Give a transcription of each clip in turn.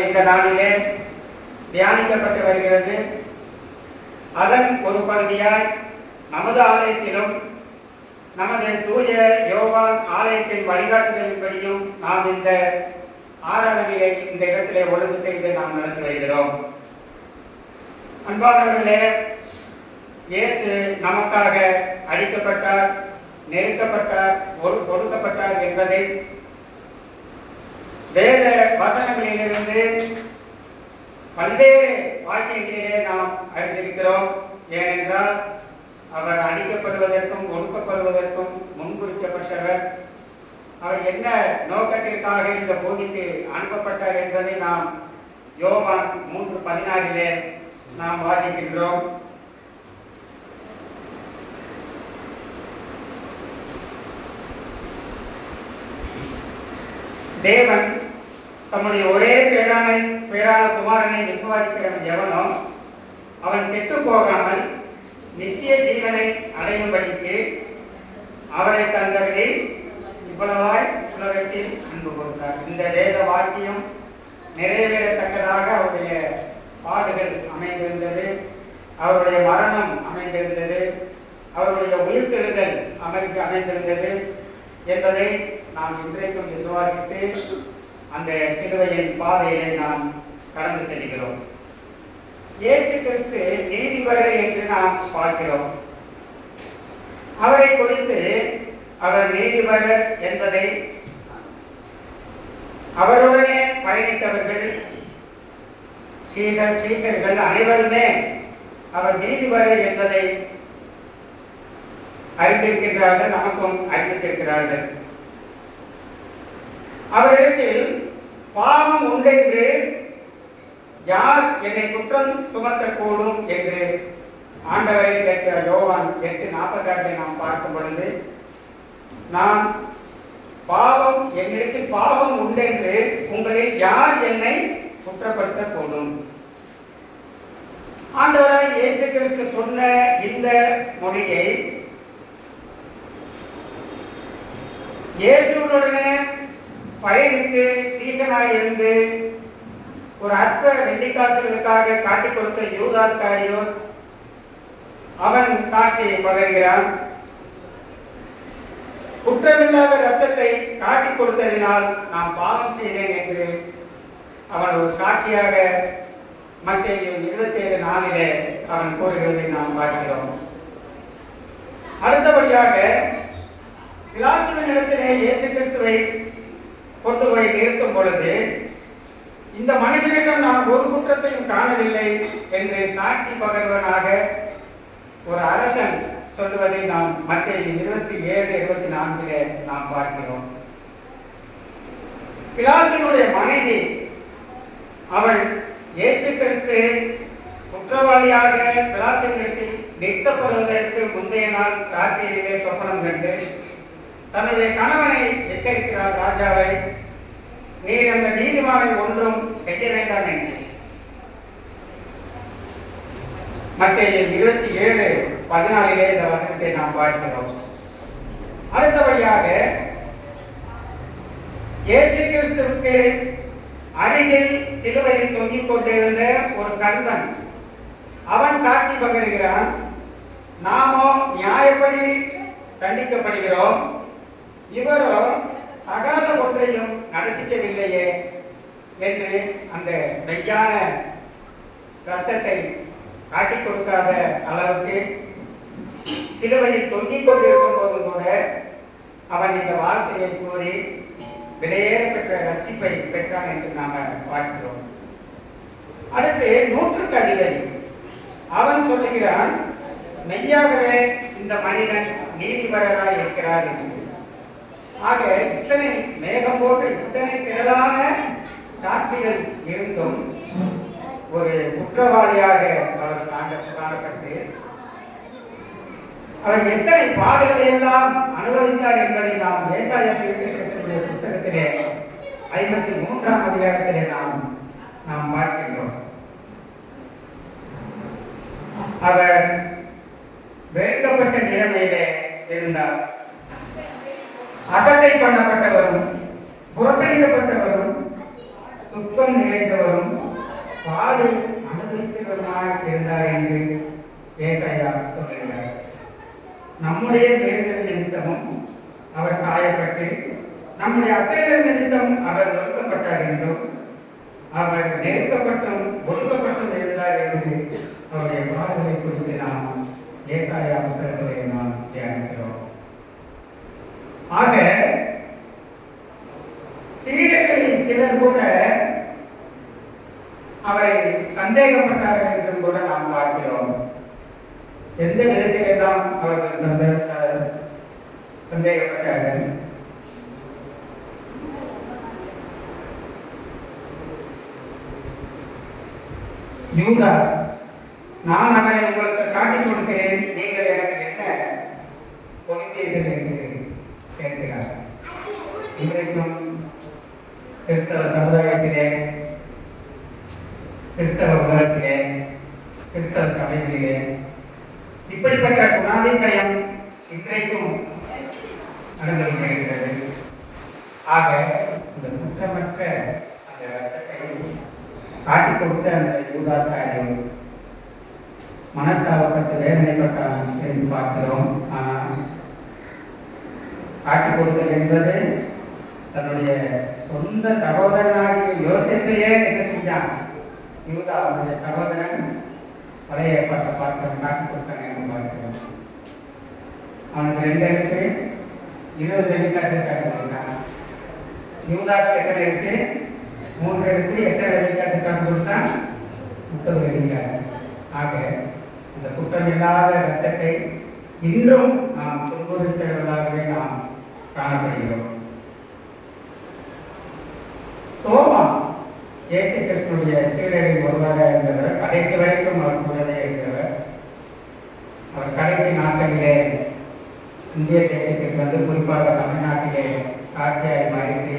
இந்த நாளிலே தியானிக்கப்பட்டு வருகிறது. அதன் ஒரு பகுதியாய் நமது ஆலயத்திலும் நமது தூய யோவான் ஆலயத்தின் வழிகாட்டுதலின்படியும் நாம் இந்த ஆராதனையை இந்த இடத்திலே ஒழுங்கு செய்து நாம் நடத்தி வருகிறோம். அன்பானவர்களே, இயேசு நமக்காக அடிக்கப்பட்டார், நெருக்கப்பட்டார், ஒடுக்கப்பட்டார் என்பதை வேத வசனங்களிலிருந்து பல்வேறு வாக்கியங்களிலே நாம் அறிந்திருக்கிறோம். ஏனென்றால் அவர் அடிக்கப்படுவதற்கும் ஒடுக்கப்படுவதற்கும் முன்குறிக்கப்பட்டவர். அவர் என்ன நோக்கத்திற்காக இந்த பூமிக்கு அனுப்பப்பட்டார் என்பதை நாம் யோவான் 3:16 நாம் வாசிக்கின்றோம். தேவன் தம்முடைய ஒரே பேரான குமாரனை விசுவாசிக்கிறவன் எவனோ அவன் கெட்டு போகாமல் நித்திய ஜீவனை அடையும்படிக்கு அவரை தந்தவரை இவ்வளவாய் உலகத்தில் அன்பு கொடுத்தார். இந்த வேத வாக்கியம் நிறைவேறத்தக்கதாக அவருடைய பாடுகள் அமைந்திருந்தது, அவருடைய மரணம் அமைந்திருந்தது, அவருடைய உயிர்த்தெழுதல் அமைந்திருந்தது என்பதை நாம் இன்றைக்கும் விசுவாசித்து அந்த சிலுவையின் பாதையிலே நாம் கடந்து செல்கிறோம். இயேசு கிறிஸ்து நீதிபதி என்று நாம் பார்க்கிறோம். அவரை குறித்து அவர் நீதிபதி என்பதை அவருடனே பயணித்தவர்கள் சீசர்கள் அனைவருமே அவர் நீதிபதி என்பதை அறிந்திருக்கின்றார்கள், நமக்கும் அறிவித்திருக்கிறார்கள். அவரிடத்தில் பாவம் உண்டென்று யார் என்னை குற்றம் சுமத்தக்கூடும் என்று ஆண்டவரை கேட்கிற யோவான் 8:46 நாம் பார்க்கும் பொழுது, நான் பாவம் என்னிடத்தில் பாவம் உண்டென்று உங்களில் யார் என்னை குற்றப்படுத்தக்கூடும்? ஆண்டவராய் இயேசு கிறிஸ்து சொன்ன இந்த மொழியை இயேசுவுடனே பயணித்து சீசனாய் இருந்து ஒரு அற்ப வெள்ளிக்காசுகளுக்காக காட்டிக் கொடுத்த யூதாஸ் காரியோத் அவன் சாட்சியை பகர்கிறான். குற்றமில்லாத இரத்தத்தை காட்டிக் கொடுத்ததினால் நான் பாவம் செய்தேன் என்று அவன் ஒரு சாட்சியாக மத்தேயு 27:4 அவன் கூறுகிறதை நாம் பார்க்கிறோம். அடுத்தபடியாக பிலாத்துவினிடத்திலே இயேசு கிறிஸ்துவை கொண்டு போய் நிறுத்தும் பொழுது, இந்த மனிதனிடம் நான் ஒரு குற்றத்தையும் காணவில்லை என்று சாட்சி பகர்வனாக ஒரு அரசன் சொல்லுவதை நாம் மத்தேயு 27:24 நாம் பார்க்கிறோம். பிலாத்தினுடைய மனைவி அவள் இயேசு கிறிஸ்து குற்றவாளியாக பிலாத்தினிடத்தில் நிறுத்தப்படுவதற்கு முந்தைய நாள் ராத்திரியிலே சொப்பனம் கண்டு தன்னுடைய கணவனை எச்சரிக்கிறார், ராஜாவை, நீர் அந்த நீதிமானை ஒன்றும் செய்ய வேண்டாம் என்று. மத்தேயு 27:14 இந்த வசனத்தை நாம் பார்க்கிறோம். அடுத்தபடியாக இயேசு கிறிஸ்துவுக்கு அருகில் சிலுவையில் தொங்கிக் கொண்டிருந்த ஒரு கண்வன் அவன் சாட்சி பகர்கிறான், நாமோ நியாயப்படி தண்டிக்கப்படுகிறோம், இவரோ தகாத ஒன்றையும் நடத்திக்கவில்லையே என்று அந்த மெய்யான இரத்தத்தை காட்டிக் கொடுக்காத அளவுக்கு சிலுவையில் தொங்கிக் கொண்டிருக்கும் போது கூட அவன் இந்த வார்த்தையை கூறி விலையேற பெற்ற ரட்சிப்பை பெற்றான் என்று நாம் பார்க்கிறோம். அடுத்து 100க்கு அதிபதி அவன் சொல்லுகிறான், மெய்யாகவே இந்த மனிதன் நீதிபரராய் இருக்கிறார் என்று. ஆக இத்தனை மேகம் போட்டு இத்தனை திரளான சாட்சிகள் இருந்தும் ஒரு குற்றவாளியாக அவர் காணப்பட்டு அவர் எத்தனை பாடுகளை எல்லாம் அனுபவித்தார் என்பதை நாம் ஏசாயா புத்தகத்திலே 53ஆம் அதிகாரத்திலே நாம் பார்க்கின்றோம். அவர் வெறுக்கப்பட்ட நிலைமையிலே இருந்தார். அசட்டை பண்ணப்பட்டவரும் புறக்கணிக்கப்பட்டவரும் துக்கம் நிறைந்த வரும் பாடு அனுபவித்தவருமாய் இருந்தார் என்று ஏசாயா சொல்லுகிறார். நம்முடைய மீறுதல் நிமித்தமும் அவர் காயப்பட்டு, நம்முடைய அக்கறைகள் நிமித்தம் அவர் நொறுக்கப்பட்டார் என்றும், அவர் நெருக்கப்பட்டும் ஒடுக்கப்பட்டும் இருந்தார் என்று அவருடைய பாடுகளை குறித்து நாம் ஏசாயா புத்தகத்தை நாம் தியானிக்கிறோம். ஆக சீடர்களில் சிலர் கூட அவரை சந்தேகப்பட்டார்கள் என்றும் கூட நாம் பார்க்கிறோம். எந்த விதத்திலே தான் அவர்கள் சந்தேகப்பட்டார்கள்? யூதா, நான் அவரை உங்களுக்கு காட்டிக் கொடுக்கிறேன், நீங்கள் எனக்கு என்ன கொடுத்தீர்கள் என்று கேட்கிறார். இன்றைக்கும் கிறிஸ்தவ சமுதாயத்திலே, கிறிஸ்தவ உலகத்திலே, கிறிஸ்தவ சபைகளிலே இப்படிப்பட்ட குணாதிசயம் இன்றைக்கும் நடந்து கொண்டிருக்கிறது. ஆக இந்த குற்றமற்ற அந்த ரத்தத்தை காட்டிக் கொடுத்த அந்த யூதாஸ்காரியம் மனஸ்தாபப்பட்டு வேதனைப்பட்டான் என்று பார்க்கிறோம். ஆனால் காட்டிக் கொடுத்தல் என்பது தன்னுடைய சொந்த சகோதரனாகிய யோசேப்பையே என்ன செஞ்சான்? யூதா அவனுடைய சகோதரன் பழைய ஏற்பாட்டை பார்க்கிறோம், காட்டிக் கொடுத்தாங்க என்று பார்க்கிறோம். அவனுக்கு 2 இருக்கு, 20 வெள்ளிக்காசு காட்டி கொடுத்தான். யூதாஸ் எத்தனை இருக்கு? 3 இருக்கு. எத்தனை வெள்ளிக்காசு காட்டி கொடுத்தான்? 30 வெள்ளிக்காசு. ஆக இந்த குற்றமில்லாத இரத்தத்தை இன்றும் நாம் துன்புறுத்தவர்களாகவே நாம் காணப்படுகிறோம். தோமா இயேசு கிறிஸ்துவினுடைய சீடரில் ஒருவராக இருந்தவர். கடைசி வரைக்கும் அவர் கூடவே இருக்கிறவர். அவர் கடைசி நாட்களிலே இந்திய தேசத்திற்கு வந்து, குறிப்பாக தமிழ்நாட்டிலே சாட்சியாய் மறைத்து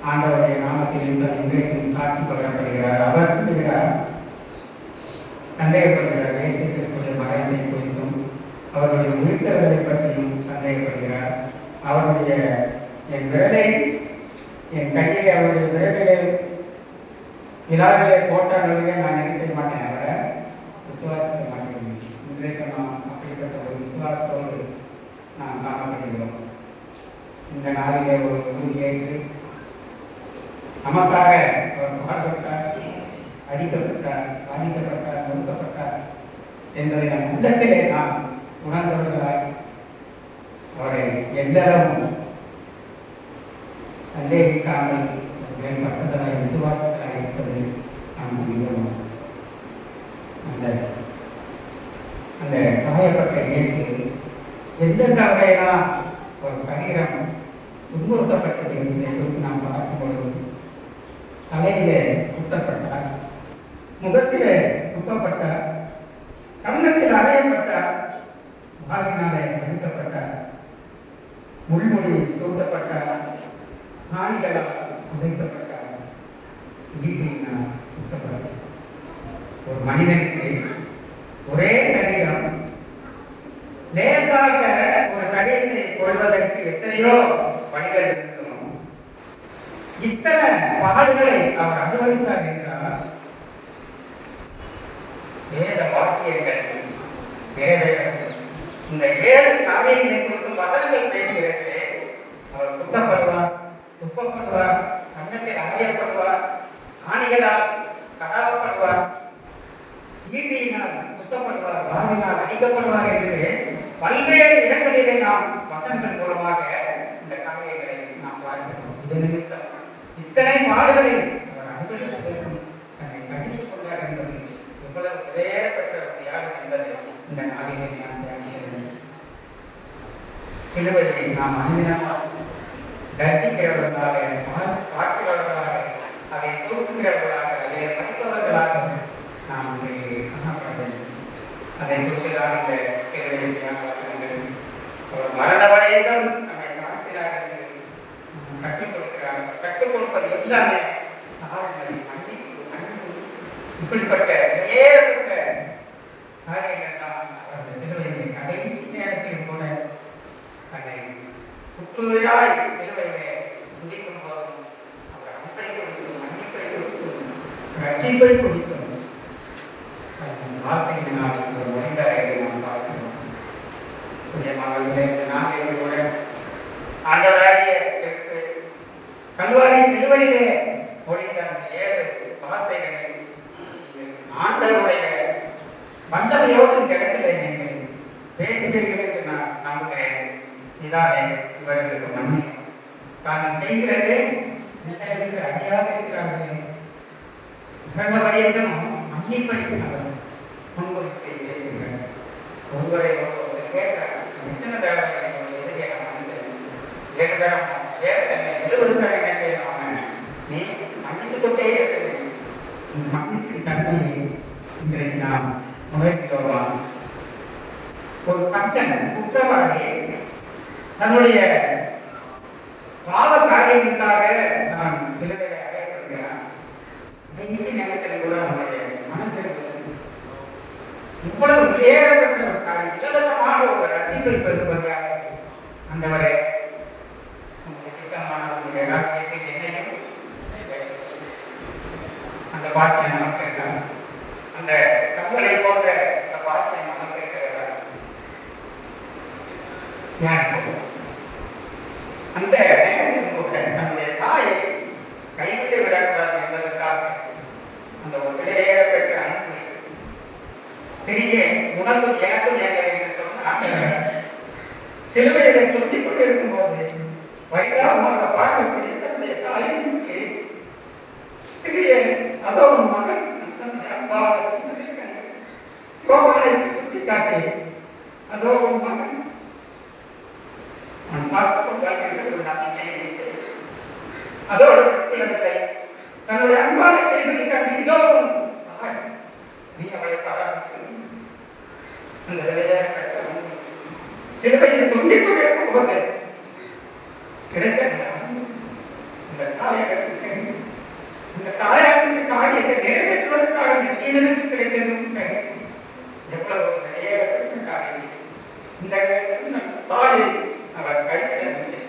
ஆண்டவருடைய நாமத்தில் இன்றைக்கும் சாட்சி பகரப்படுகிறார். அவர் சொல்லுகிறார், சந்தேகப்படுகிறார். இயேசு கிறிஸ்துவினுடைய மரணத்தை குறித்தும் அவருடைய உயிர்த்தெழுதலை பற்றியும் சந்தேகப்படுகிறார். அவருடைய என் விரலை, என் கையை அவருடைய விரலிலே விழாவிலே போட்டாலே நான் என்ன செய்ய மாட்டேன், அவரை விசுவாசிக்க மாட்டேன். இன்றைக்கு நாம் அப்படிப்பட்ட ஒரு விசுவாசத்தோடு நாம் காணப்படுகிறோம். இந்த நாளிலே ஒரு உறுதியேற்று நமக்காக அவர் பாடுபட்டார், அடிக்கப்பட்டார், பாதிக்கப்பட்டார், நொறுக்கப்பட்டார் என்பதை நம் உள்ளத்திலே நாம் உணர்ந்தவர்களாய் அவரை எந்தளவும் சந்தேகிக்காமல் பக்கத்தலாய் விசுவாசத்தலாய் இருப்பது நாம் மிகவும் அந்த காயப்பட்ட இயேசு எந்தெந்த வகையெல்லாம் ஒரு சரீரம் துன்புறுத்தப்பட்டது என்பதை குறித்து நாம் பார்க்கும்பொழுது, தலையிலே குத்தப்பட்டார், முகத்திலே குத்தப்பட்டார், கன்னத்தில் அறையப்பட்டார், வாகினாலே அடிக்கப்பட்டார், முள்முடி சூட்டப்பட்டார், ஆணிகளால் உதைக்கப்பட்டார், ஈட்டியினால் குத்தப்பட்டார். ஒரு மனிதனுக்கு ஒரே சரீரம் லேசாக ஒரு சரீரத்தை கொள்வதற்கு எத்தனையோ வழிகள் இருக்கணும். இத்தனை பாடுகளை அவர் அனுபவித்தார் என்றால் வேத வாக்கியங்கள், வேத இந்த 7 காரியங்களை குறித்து வசனங்கள் பேசுகிறது. அவர் குத்தப்படுவார், துப்பப்படுவார், கன்னத்தில் அறையப்படுவார், ஆணிகளால் கடாவப்படுவார், ஈட்டியினால் குத்தப்படுவார், வாரினால் அடிக்கப்படுவார் என்று பல்வேறு இடங்களிலே நாம் வசனங்கள் மூலமாக இந்த காரியங்களை நாம் பார்க்கிறோம். இது நிமித்தம் இத்தனை பாடுகளை அவர் அனுபவிப்பதற்கும் தன்னை சகித்துக் கொண்டார் என்பது எவ்வளவு விலையேறப்பட்ட ஒரு தியாகம் என்பதை இந்த நாளிலே நாம் தியானிக்கிறோம். சிலுவையை நாம் அன்பினால் தரிசிக்கிறவர்களாக, பார்க்கிறவர்களாக, அதை தூக்குகிறவர்களாக, அதை படிப்பவர்களாக நாம் காணப்பட வேண்டும். அதை குறித்துதான் இந்த சிலுவையின் தியாகங்கள் ஒரு மரண வரையிலும் நம்மை காக்கிறார் என்று கற்றுக் கொடுக்கிறார். கற்றுக் கொடுப்பது எல்லாமே இப்படிப்பட்ட ஏற்பட்ட காரியங்கள் தான் அவருடைய சிலுவையின் கடைசி நேரத்தில் கூட தன்னை புற்றுயாய் சிலுவையிலே துடிக்கும் போதும் அவர் அன்பை கொடுத்து மன்னிப்பை ரட்சிப்பை குறித்தும் வார்த்தையை நாம் மனிதரை நாம் பார்க்கிறோம். புண்ணியமானவர்களே, இந்த நாளில் கூட ஆண்டவராகிய கிறிஸ்து கல்வாரி சிலுவையிலே மொழிந்த அந்த 7 வார்த்தைகளை ஆண்டவருடைய வந்தமையோடு இந்த இடத்திலே நீங்கள் பேசுகிறீர்கள் என்று நான் நம்புகிறேன். இதானே இவர்களுக்கு மன்னிக்கும். தாங்கள் செய்கிறது நல்லதென்று அறியாது இருக்கிறார்களே. பிறந்த வரையத்தும் மன்னிப்பை அவர் முன்குறித்து பேசுகிறார். ஒருவரை ஒருத்தர் கேட்கிறார், எத்தனை தடவை எதிரே நான் மன்னித்தேன், 7 தரம் 70 தரம் என்ன செய்யலாம், நீ மன்னித்துக் கொண்டே இருக்க வேண்டும். இந்த மன்னிப்பின் தன்மையை இன்றைக்கு நாம் உணர்கிறோம். ஒரு கஞ்சன் குற்றவாளி தன்னுடைய பாவ காரியங்களுக்காக நான் சிலுவையை அறையப்படுகிறான். கடைசி நேரத்தில் கூட அவனுடைய மனத்திற்கு இவ்வளவு வெளியேறப்பட்ட ஒரு காரியம், இலவசமான ஒரு ரட்சிப்பை பெறுவதாக அந்தவரை உங்களுக்கு சித்தமானவர்களுடைய ராஜ்யத்தில் என்னையும் அந்த பாக்கியம் நமக்கு இருக்காங்க. அந்த கப்பலை போன்ற அந்த பாக்கியம் நமக்கு இருக்கிறதா? அந்த நேரத்தில் கூட தன்னுடைய தாயை கைவிட்டு விடக்கூடாது என்பதற்காக அந்த ஒரு விலையேற பெற்ற அன்பு ஸ்திரீயே உனக்கும் எனக்கும் என்று சொன்ன சிலுவையிலே துண்டிக் கொண்டிருக்கும் போது வைதாபமாக பார்க்கக்கூடிய தன்னுடைய தாயின் ஸ்திரீயை அதோ உன் மகன் யோகானை சுட்டி காட்டி அதோ உன் மகன் அதோடு தன்னுடைய அன்பான செய்தியை காட்டி இதோ நீ அவளை அந்த விலையை சிலுவையில் தொங்கிக் கொண்டிருக்கும் போது கிடைத்த இந்த தாயகத்துக்கு இந்த தாயகத்துக்கு காரியத்தை நிறைவேற்றுவதற்காக இந்த சீதனுக்கு கிடைத்ததும் சரி. எவ்வளவு வெளியேறப்பட்ட காரியம். இந்த தாயை அவர் கைவிடவில்லை.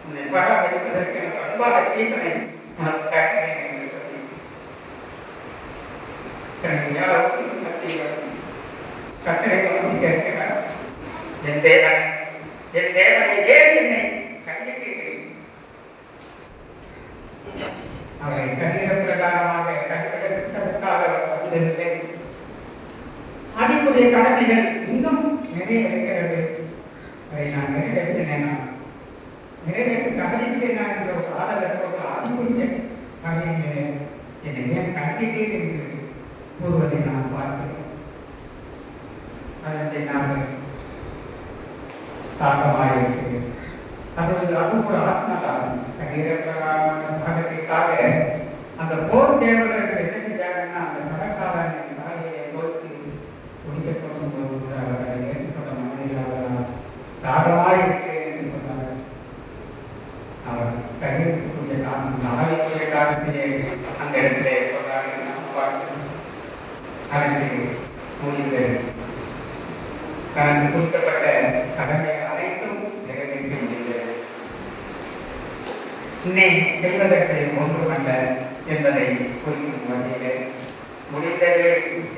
உன்னை பராமரிப்பதற்கு எனக்கு அன்பான சீசனை உனக்கு தருகிறேன் என்று சொல்லி தனக்கு யாருக்கும் மத்தியில் கத்தரை நோக்கி கேட்கிறார், என் தேவனை ஏன் என்னை கைவிட்டீர்கள்? அவரை சரீர பிரகாரமாக கைவிடப்பட்டதற்காக வந்ததில்லை. ஆவிக்குரிய கடமைகள் இன்னும் நிறைய இருக்கிறது. அதை நான் நிறைவேற்றினேனா, நிறைவேற்றி கவனித்தேனா என்ற ஒரு ஆதரவோடு ஆவிக்குரிய காரியங்களே என்னை ஏன் கண்டித்தேன் என்று கூறுவதை நான் பார்க்கிறேன். அதனை நான் தாக்கமாக இருக்கிறேன். அது ஒரு ஆத்மதான். சரீர பிரகாரமான பாகத்திற்காக அந்த போர் சேவகர்கள் என்ன செஞ்சாங்கன்னா, அந்த கடற்காரனின் காலையை நோக்கி குடிக்கப் போகும்போது அவர்களை ஏற்பட்ட மனிதர்களால் தாகமாக இருக்கிறேன் என்று சொன்னார்கள். அவர் சரீரத்துக்குரிய காரணம் ஆவிக்குரிய காரணத்திலே அந்த இடத்திலே சொல்றார்கள். நாம் பார்க்கிறோம். அதற்கு முடிந்து தனக்கு குறிக்கப்பட்ட கடமை அனைத்தும் நிறைவேற்றி முடிந்தது. இன்னை செய்வதற்கு ஒன்றுமல்ல என்பதை குறிக்கும் வகையிலே முடிந்தது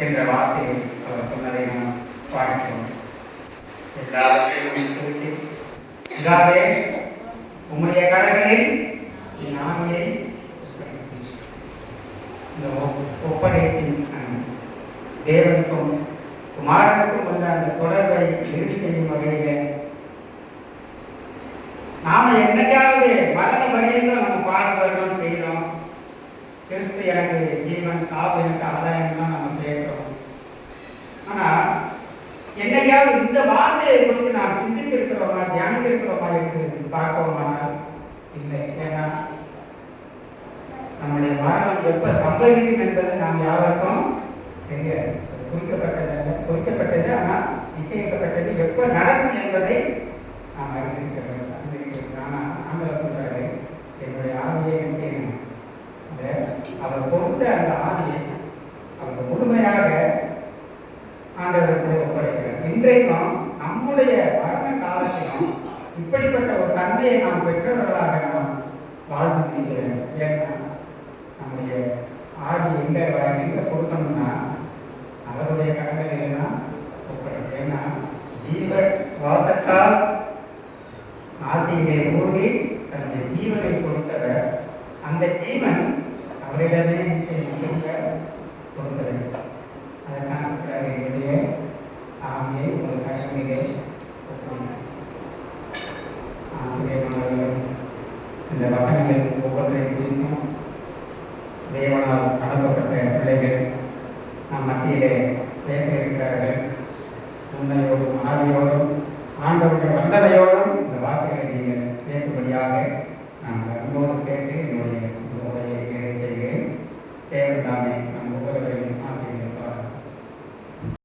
என்ற வார்த்தையை அவர் சொன்னதை நாம் பார்க்கிறோம். எல்லாவற்றையும் குறித்து இதாவே உம்முடைய கரங்களில் என் ஆவியை இந்த ஒப்படைப்பின் தேவனுக்கும் குமாரனுக்கும் வந்த அந்த தொடர்பை இறுதி செய்யும் வகையில நாம என்னைக்காவது மரண பரியந்தம் நம்ம பாடுபடுறோம் செய்யறோம். கிறிஸ்து எனக்கு ஜீவன், சாவு எனக்கு ஆதாயம் தான் நம்ம கேட்கிறோம். ஆனா என்னைக்காவது இந்த வார்த்தையை குறித்து நாம் சிந்தித்திருக்கிறோமா, தியானித்திருக்கிறோமா என்று பார்ப்போமானால் இல்லை. ஏன்னா நம்முடைய மரணம் எப்ப சம்பவிக்கும் என்பது நாம் யாருக்கும் தெரியாது. குறிக்கப்பட்டது ஆனால் நிச்சயிக்கப்பட்டது எப்ப நடக்கும் என்பதை நாம் அறிந்திருக்கிறோம். ஆண்டவர் சொல்றாரு, என்னுடைய ஆவியை செய்யணும். அவர் கொடுத்த அந்த ஆவியை அவர் முழுமையாக ஆண்டவருக்கு ஒப்படைக்கிறார். இன்றைக்கும் நம்முடைய மரண காலத்திலும் இப்படிப்பட்ட ஒரு தன்மையை நாம் பெற்றவர்களாக நாம் வாழ்ந்து முடிக்கிறோம். ஏன்னா நம்முடைய ஆவி எங்க கொடுக்கணும்னா அவருடைய கரங்கள் எல்லாம் கொடுக்கணும். ஏன்னா ஜீவ சுவாசத்தால் ஆசையிலே ஊறி தன்னுடைய ஜீவனை கொடுத்தவர். அந்த ஜீவன் அவரிடமே கொடுக்க வேண்டும். அதற்கான என்னுடைய ஆமையை உங்கள் கரங்களிலே இந்த வசனங்கள் ஒவ்வொன்றையும் குறித்தும் தேவனால் அனுப்பப்பட்ட பிள்ளைகள் நம் மத்தியிலே பேச